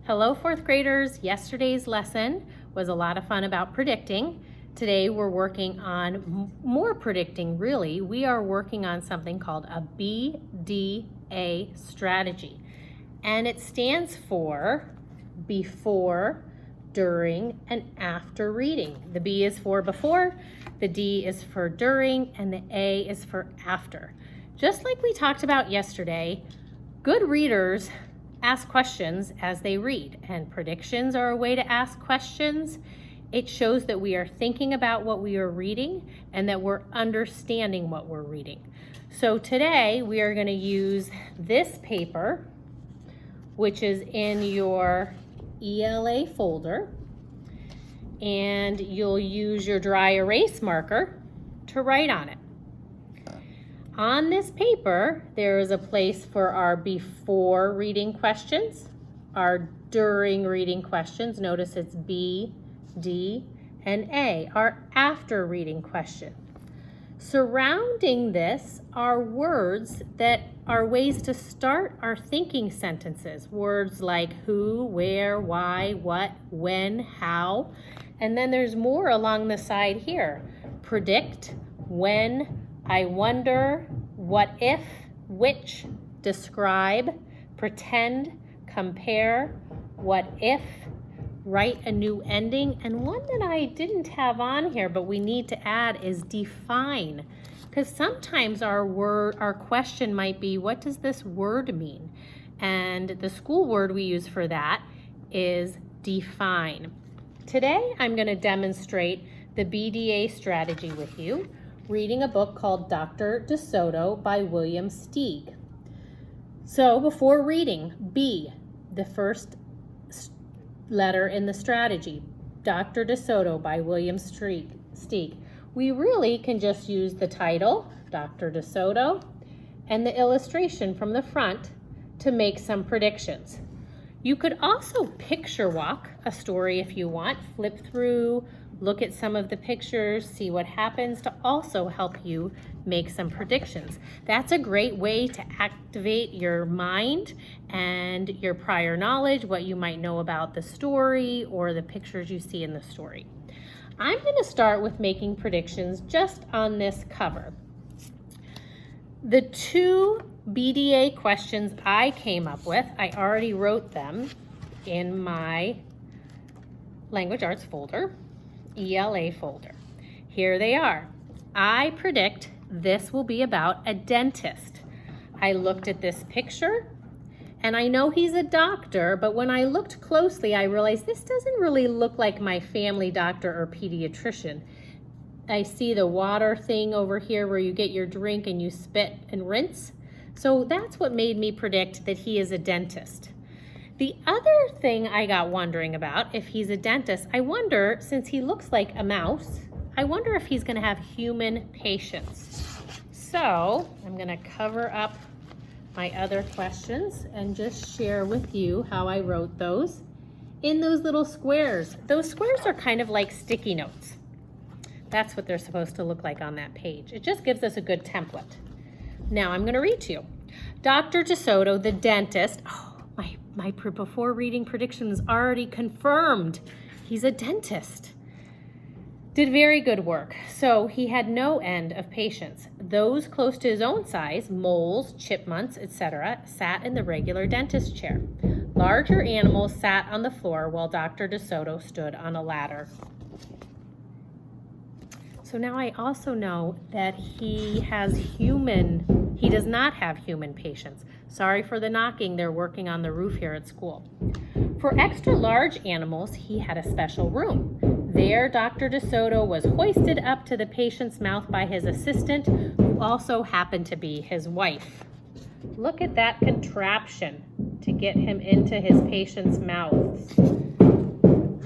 Hello, fourth graders. Yesterday's lesson was a lot of fun about predicting. Today we're working on more predicting, really. We are working on something called a BDA strategy. And it stands for before, during, and after reading. The B is for before, the D is for during, and the A is for after. Just like we talked about yesterday, good readers ask questions as they read, and predictions are a way to ask questions. It shows that we are thinking about what we are reading and that we're understanding what we're reading. So today we are going to use this paper, which is in your ELA folder, and you'll use your dry erase marker to write on it. On this paper, there is a place for our before reading questions, our during reading questions. Notice it's B, D, and A, our after reading question. Surrounding this are words that are ways to start our thinking sentences. Words like who, where, why, what, when, how. And then there's more along the side here. Predict, when, I wonder, what if, which, describe, pretend, compare, what if, write a new ending. And one that I didn't have on here but we need to add is define. Because sometimes our question might be, what does this word mean? And the school word we use for that is define. Today I'm going to demonstrate the BDA strategy with you, reading a book called Dr. DeSoto by William Steig. So before reading, B, the first letter in the strategy, Dr. DeSoto by William Steig. We really can just use the title, Dr. DeSoto, and the illustration from the front to make some predictions. You could also picture walk a story if you want, flip through, look at some of the pictures, see what happens to also help you make some predictions. That's a great way to activate your mind and your prior knowledge, what you might know about the story or the pictures you see in the story. I'm going to start with making predictions just on this cover. The two BDA questions I came up with, I already wrote them in my language arts folder. ELA folder. Here they are. I predict this will be about a dentist. I looked at this picture and I know he's a doctor, but when I looked closely, I realized this doesn't really look like my family doctor or pediatrician. I see the water thing over here where you get your drink and you spit and rinse. So that's what made me predict that he is a dentist. The other thing I got wondering about, if he's a dentist, I wonder, since he looks like a mouse, I wonder if he's gonna have human patients. So I'm gonna cover up my other questions and just share with you how I wrote those in those little squares. Those squares are kind of like sticky notes. That's what they're supposed to look like on that page. It just gives us a good template. Now I'm gonna read to you. Dr. DeSoto, the dentist, my before reading prediction was already confirmed. He's a dentist. Did very good work. So he had no end of patients. Those close to his own size, moles, chipmunks, etc., sat in the regular dentist chair. Larger animals sat on the floor while Dr. DeSoto stood on a ladder. So now I also know that he does not have human patients. Sorry for the knocking, they're working on the roof here at school. For extra large animals, he had a special room. There, Dr. DeSoto was hoisted up to the patient's mouth by his assistant, who also happened to be his wife. Look at that contraption to get him into his patient's mouth.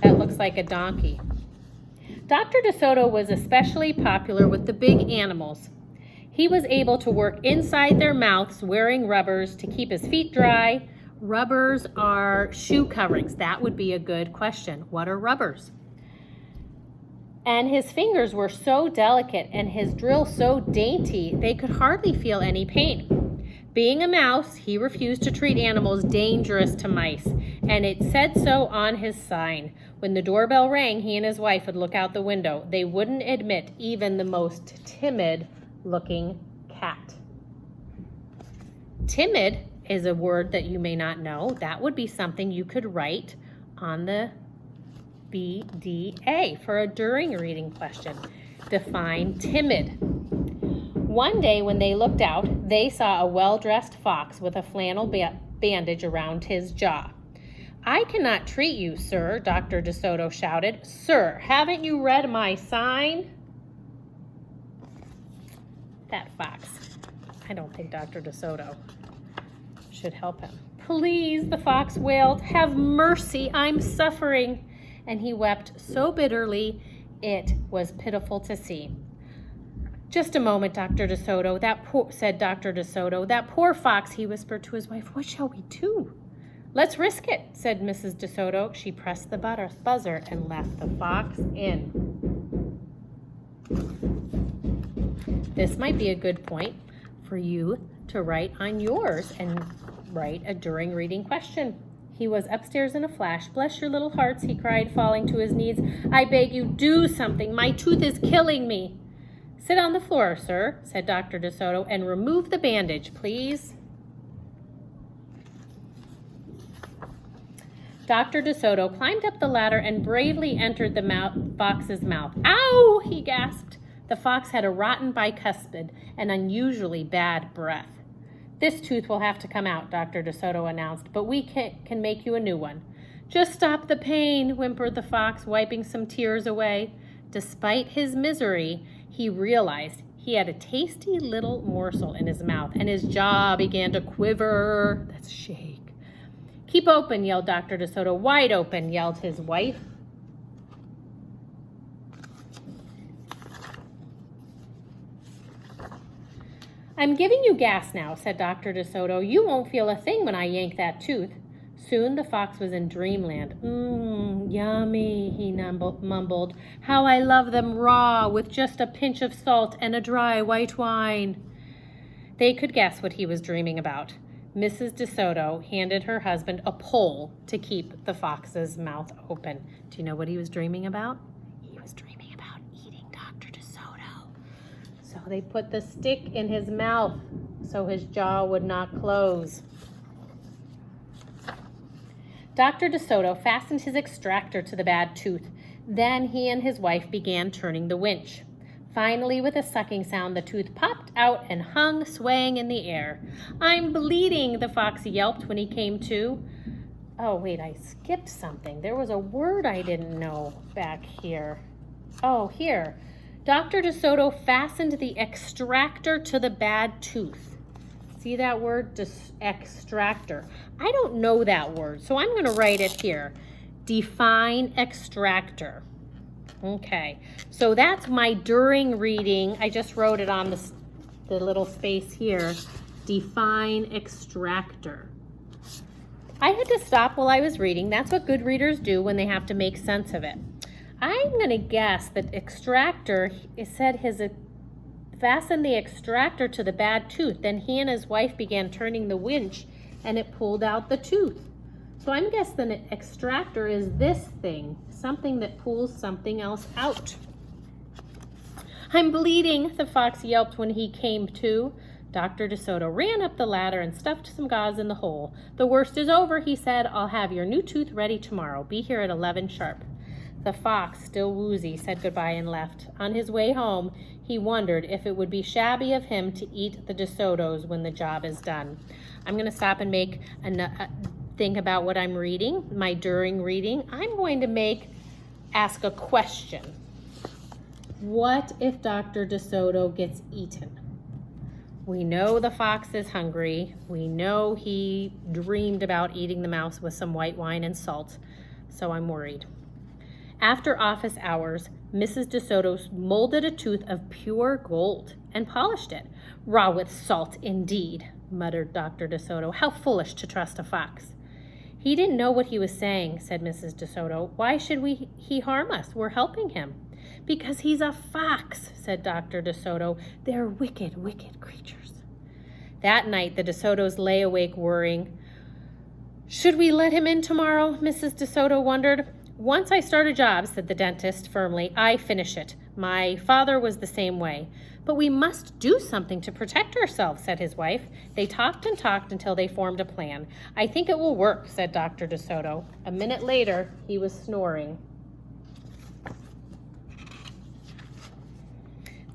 That looks like a donkey. Dr. DeSoto was especially popular with the big animals. He was able to work inside their mouths wearing rubbers to keep his feet dry. Rubbers are shoe coverings. That would be a good question. What are rubbers? And his fingers were so delicate and his drill so dainty, they could hardly feel any pain. Being a mouse, he refused to treat animals dangerous to mice, and it said so on his sign. When the doorbell rang, he and his wife would look out the window. They wouldn't admit even the most timid-looking cat. Timid is a word that you may not know. That would be something you could write on the BDA for a during reading question. Define timid. One day when they looked out, they saw a well-dressed fox with a flannel bandage around his jaw. "I cannot treat you, sir," Dr. DeSoto shouted. "Sir, haven't you read my sign?" That fox. I don't think Dr. DeSoto should help him. "Please," the fox wailed, "have mercy, I'm suffering." And he wept so bitterly, it was pitiful to see. "Just a moment, Dr. DeSoto," said Dr. DeSoto. "That poor fox," he whispered to his wife. "What shall we do?" "Let's risk it," said Mrs. DeSoto. She pressed the buzzer and let the fox in. This might be a good point for you to write on yours and write a during reading question. He was upstairs in a flash. "Bless your little hearts," he cried, falling to his knees. "I beg you, do something. My tooth is killing me." "Sit on the floor, sir," said Dr. DeSoto, "and remove the bandage, please." Dr. DeSoto climbed up the ladder and bravely entered the fox's mouth. "Ow!" he gasped. The fox had a rotten bicuspid and unusually bad breath. "This tooth will have to come out," Dr. DeSoto announced, "but we can make you a new one." "Just stop the pain," whimpered the fox, wiping some tears away. Despite his misery, he realized he had a tasty little morsel in his mouth, and his jaw began to quiver. That's shake. "Keep open," yelled Dr. DeSoto. "Wide open," yelled his wife. "I'm giving you gas now," said Dr. DeSoto. "You won't feel a thing when I yank that tooth." Soon the fox was in dreamland. Yummy," he mumbled. "How I love them raw, with just a pinch of salt and a dry white wine." They could guess what he was dreaming about. Mrs. DeSoto handed her husband a pole to keep the fox's mouth open. Do you know what he was dreaming about? He was dreaming about eating Dr. DeSoto. So they put the stick in his mouth so his jaw would not close. Dr. DeSoto fastened his extractor to the bad tooth. Then he and his wife began turning the winch. Finally, with a sucking sound, the tooth popped out and hung swaying in the air. "I'm bleeding," the fox yelped when he came to. Oh, wait, I skipped something. There was a word I didn't know back here. Oh, here. Dr. DeSoto fastened the extractor to the bad tooth. See that word? Extractor. I don't know that word, so I'm going to write it here. Define extractor. Okay, so that's my during reading. I just wrote it on the little space here. Define extractor. I had to stop while I was reading. That's what good readers do when they have to make sense of it. I'm going to guess that extractor, it said fastened the extractor to the bad tooth. Then he and his wife began turning the winch and it pulled out the tooth. So I'm guessing an extractor is this thing, something that pulls something else out. "I'm bleeding," the fox yelped when he came to. Dr. DeSoto ran up the ladder and stuffed some gauze in the hole. "The worst is over," he said. "I'll have your new tooth ready tomorrow. Be here at 11 sharp. The fox, still woozy, said goodbye and left. On his way home, he wondered if it would be shabby of him to eat the DeSotos when the job is done. I'm going to stop and make think about what I'm reading, my during reading. I'm going to ask a question. What if Dr. DeSoto gets eaten? We know the fox is hungry. We know he dreamed about eating the mouse with some white wine and salt, so I'm worried. After office hours, Mrs. DeSoto molded a tooth of pure gold and polished it. "Raw with salt, indeed," muttered Dr. DeSoto. "How foolish to trust a fox." "He didn't know what he was saying," said Mrs. DeSoto. "Why should he harm us? We're helping him." "Because he's a fox," said Dr. DeSoto. "They're wicked, wicked creatures." That night, the DeSotos lay awake worrying. Should we let him in tomorrow? Mrs. DeSoto wondered. Once I start a job, said the dentist firmly, I finish it. My father was the same way. But we must do something to protect ourselves, said his wife. They talked and talked until they formed a plan. I think it will work, said Dr. DeSoto. A minute later, he was snoring.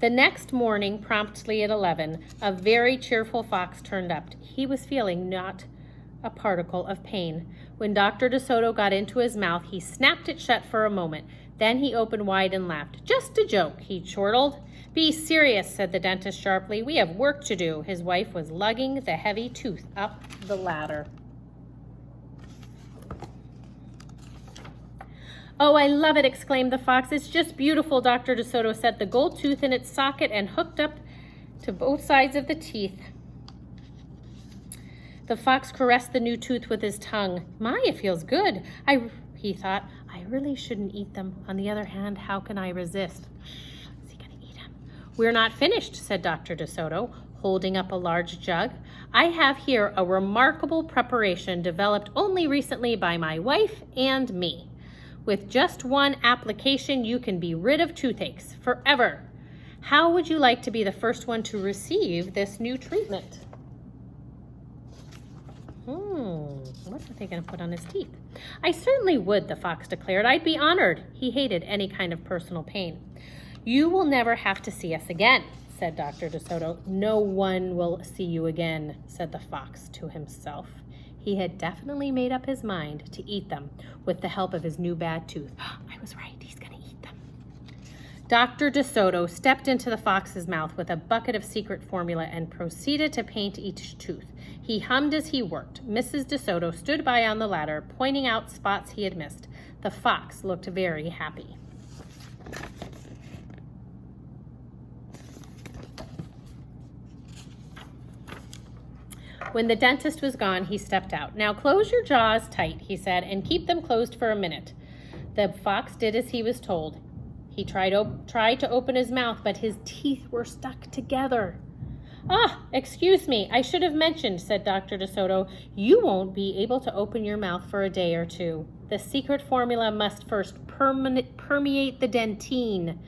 The next morning, promptly at 11, a very cheerful fox turned up. He was feeling not a particle of pain. When Dr. DeSoto got into his mouth, he snapped it shut for a moment. Then he opened wide and laughed. Just a joke, he chortled. Be serious, said the dentist sharply. We have work to do. His wife was lugging the heavy tooth up the ladder. Oh, I love it, exclaimed the fox. It's just beautiful. Dr. DeSoto set the gold tooth in its socket and hooked up to both sides of the teeth. The fox caressed the new tooth with his tongue. My, it feels good. He thought, I really shouldn't eat them. On the other hand, how can I resist? Is he going to eat them? We're not finished, said Dr. DeSoto, holding up a large jug. I have here a remarkable preparation developed only recently by my wife and me. With just one application, you can be rid of toothaches forever. How would you like to be the first one to receive this new treatment? What are they going to put on his teeth? I certainly would, the fox declared. I'd be honored. He hated any kind of personal pain. You will never have to see us again, said Dr. DeSoto. No one will see you again, said the fox to himself. He had definitely made up his mind to eat them with the help of his new bad tooth. I was right. He's going to eat them. Dr. DeSoto stepped into the fox's mouth with a bucket of secret formula and proceeded to paint each tooth. He hummed as he worked. Mrs. DeSoto stood by on the ladder, pointing out spots he had missed. The fox looked very happy. When the dentist was gone, he stepped out. Now close your jaws tight, he said, and keep them closed for a minute. The fox did as he was told. He tried to open his mouth, but his teeth were stuck together. Excuse me, I should have mentioned, said Dr. DeSoto. You won't be able to open your mouth for a day or two. The secret formula must first permeate the dentine.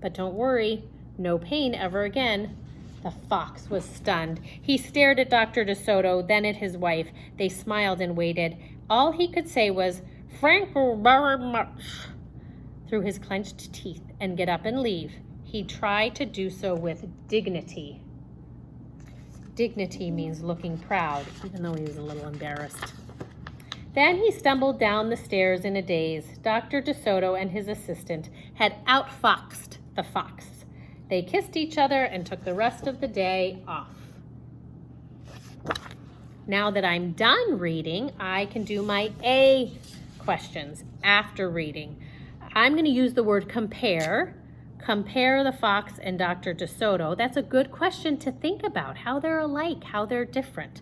But don't worry, no pain ever again. The fox was stunned. He stared at Dr. DeSoto, then at his wife. They smiled and waited. All he could say was, "Thank you very much," through his clenched teeth, and get up and leave. He tried to do so with dignity. Dignity means looking proud, even though he was a little embarrassed. Then he stumbled down the stairs in a daze. Dr. DeSoto and his assistant had outfoxed the fox. They kissed each other and took the rest of the day off. Now that I'm done reading, I can do my A questions after reading. I'm going to use the word compare. Compare the fox and Dr. DeSoto. That's a good question to think about, how they're alike, how they're different.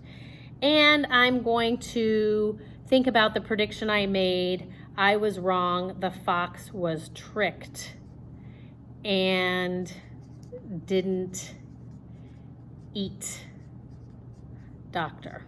And I'm going to think about the prediction I made. I was wrong. The fox was tricked and didn't eat Doctor.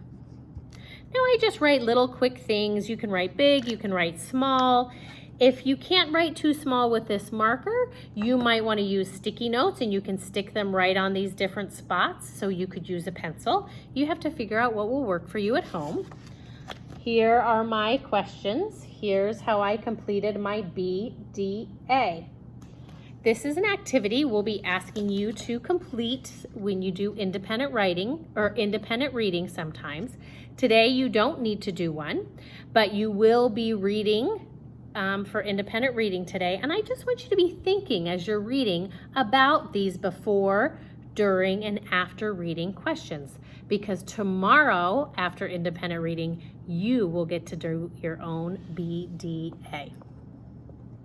Now I just write little quick things. You can write big, you can write small. If you can't write too small with this marker, you might want to use sticky notes and you can stick them right on these different spots, so you could use a pencil. You have to figure out what will work for you at home. Here are my questions. Here's how I completed my BDA. This is an activity we'll be asking you to complete when you do independent writing or independent reading sometimes. Today you don't need to do one, but you will be reading for independent reading today. And I just want you to be thinking as you're reading about these before, during, and after reading questions, because tomorrow after independent reading, you will get to do your own BDA.